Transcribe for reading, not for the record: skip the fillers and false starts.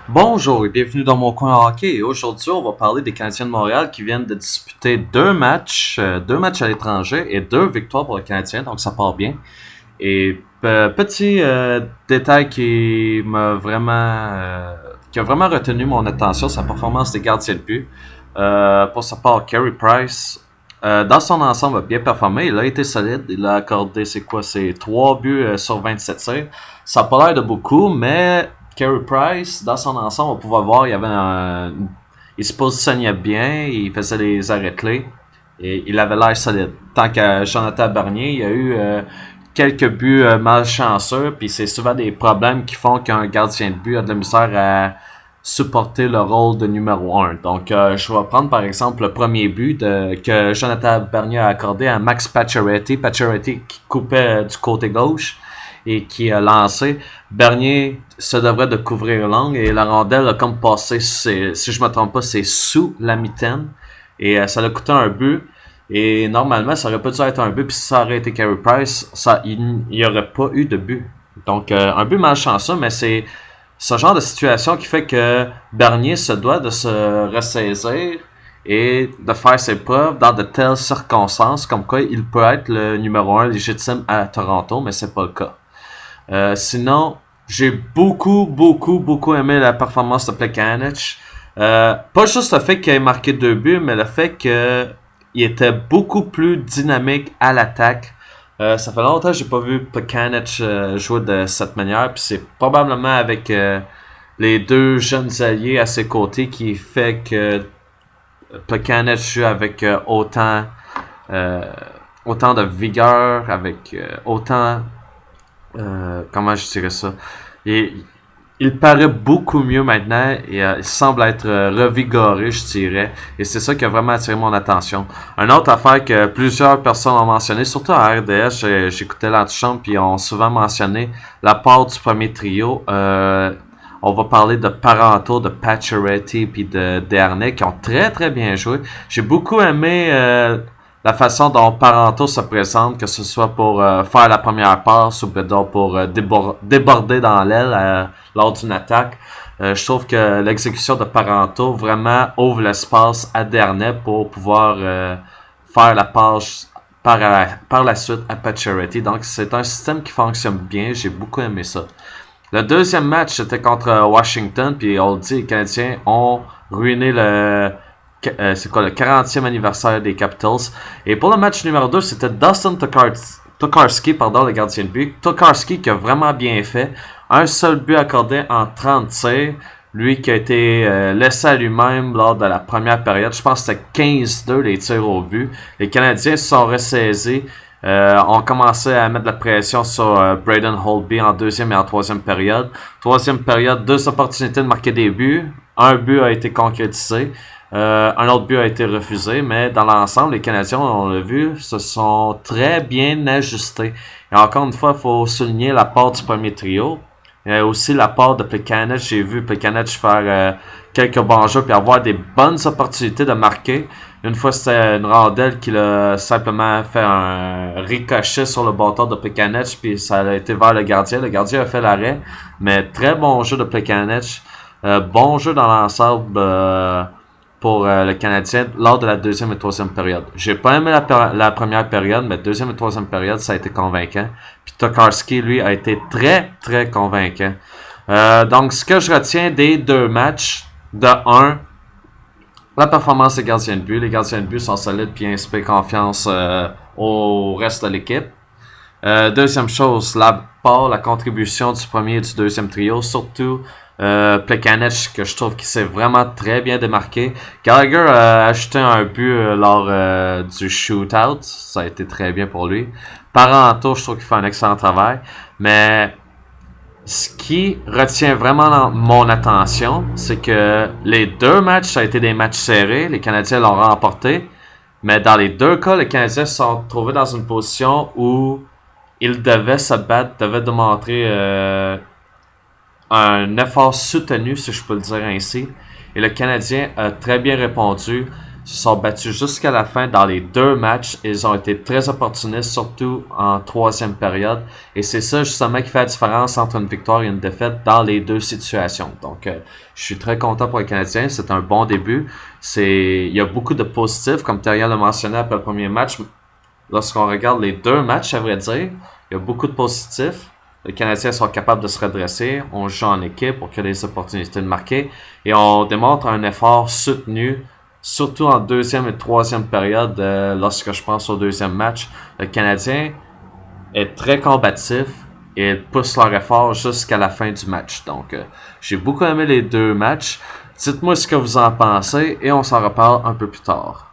Bonjour et bienvenue dans mon coin hockey. Aujourd'hui, on va parler des Canadiens de Montréal qui viennent de disputer deux matchs à l'étranger et deux victoires pour les Canadiens, donc ça part bien. Et petit détail qui a vraiment retenu mon attention, c'est la performance des gardiens de but. Pour sa part, Carey Price, dans son ensemble, a bien performé. Il a été solide. Il a accordé, ses 3 buts sur 27 tirs. Ça n'a pas l'air de beaucoup, mais Carey Price, dans son ensemble, on va pouvoir voir, il se positionnait bien, il faisait les arrêts clés et il avait l'air solide. Tant que Jonathan Bernier, il y a eu quelques buts malchanceux, puis c'est souvent des problèmes qui font qu'un gardien de but a de la misère à supporter le rôle de numéro un. Donc, je vais prendre par exemple le premier but que Jonathan Bernier a accordé à Max Pacioretty. Pacioretty qui coupait du côté gauche et qui a lancé. Bernier se devrait de couvrir l'angle et la rondelle a comme passé, si je me trompe pas, c'est sous la mitaine. Et ça a coûté un but. Et normalement, ça aurait pas dû être un but. Puis si ça aurait été Carey Price, il n'y aurait pas eu de but. Donc, un but malchanceux, mais c'est ce genre de situation qui fait que Bernier se doit de se ressaisir et de faire ses preuves dans de telles circonstances, comme quoi il peut être le numéro un légitime à Toronto, mais c'est pas le cas. Sinon, j'ai beaucoup aimé la performance de Plekanec. Pas juste le fait qu'il ait marqué 2 buts, mais le fait qu'il était beaucoup plus dynamique à l'attaque. Ça fait longtemps que j'ai pas vu Plekanec jouer de cette manière, puis c'est probablement avec les deux jeunes alliés à ses côtés qui fait que Plekanec joue avec euh, autant de vigueur, avec autant comment je dirais ça. Et il paraît beaucoup mieux maintenant et il semble être revigoré, je dirais. Et c'est ça qui a vraiment attiré mon attention. Une autre affaire que plusieurs personnes ont mentionné, surtout à RDS, j'écoutais l'antichambre puis ils ont souvent mentionné la part du premier trio. On va parler de Parenteau, de Pacioretty puis de Dernay qui ont très bien joué. J'ai beaucoup aimé la façon dont Parenteau se présente, que ce soit pour faire la première passe ou peut-être pour déborder dans l'aile lors d'une attaque. Je trouve que l'exécution de Parenteau vraiment ouvre l'espace à Dernay pour pouvoir faire la passe par la suite à Pacioretty. Donc c'est un système qui fonctionne bien, j'ai beaucoup aimé ça. Le deuxième match c'était contre Washington, puis on le dit, les Canadiens ont ruiné le 40e anniversaire des Capitals. Et pour le match numéro 2, c'était Dustin Tokarski, le gardien de but. Tokarski qui a vraiment bien fait. Un seul but accordé en 30 tirs. Lui qui a été laissé à lui-même lors de la première période. Je pense que c'était 15-2 les tirs au but. Les Canadiens se sont ressaisis. On commençait à mettre de la pression sur Braden Holtby en deuxième et en troisième période. Troisième période, 2 opportunités de marquer des buts. Un but a été concrétisé. Un autre but a été refusé, mais dans l'ensemble, les Canadiens, on l'a vu, se sont très bien ajustés. Et encore une fois, il faut souligner la part du premier trio. Aussi la part de Plekanec. J'ai vu Plekanec faire quelques bons jeux puis avoir des bonnes opportunités de marquer. Une fois, c'était une rondelle qui a simplement fait un ricochet sur le bâton de Plekanec puis ça a été vers le gardien. Le gardien a fait l'arrêt, mais très bon jeu de Plekanec. Bon jeu dans l'ensemble pour le Canadien lors de la deuxième et troisième période. J'ai pas aimé la première période, mais deuxième et troisième période, ça a été convaincant. Puis Tokarski, lui, a été très convaincant. Donc, ce que je retiens des 2 matchs, de 1, la performance des gardiens de but. Les gardiens de but sont solides puis inspirent confiance au reste de l'équipe. Deuxième chose, la contribution du premier et du deuxième trio, surtout Plekanec, que je trouve qu'il s'est vraiment très bien démarqué. Gallagher a ajouté un but lors du shootout, ça a été très bien pour lui. Parenteau, je trouve qu'il fait un excellent travail, mais ce qui retient vraiment mon attention, c'est que les 2 matchs, ça a été des matchs serrés, les Canadiens l'ont remporté, mais dans les 2 cas, les Canadiens se sont trouvés dans une position où ils devaient se battre, devaient démontrer un effort soutenu, si je peux le dire ainsi. Et le Canadien a très bien répondu. se sont battus jusqu'à la fin dans les deux matchs. Ils ont été très opportunistes, surtout en troisième période. Et c'est ça justement qui fait la différence entre une victoire et une défaite dans les deux situations. Donc, je suis très content pour les Canadiens. C'est un bon début. Il y a beaucoup de positifs, comme Thériault l'a mentionné après le premier match. Lorsqu'on regarde les deux matchs, à vrai dire, il y a beaucoup de positifs. Les Canadiens sont capables de se redresser. On joue en équipe pour créer des opportunités de marquer. Et on démontre un effort soutenu, surtout en deuxième et troisième période. Lorsque je pense au deuxième match, le Canadien est très combatif et ils poussent leur effort jusqu'à la fin du match. Donc, j'ai beaucoup aimé les deux matchs. Dites-moi ce que vous en pensez et on s'en reparle un peu plus tard.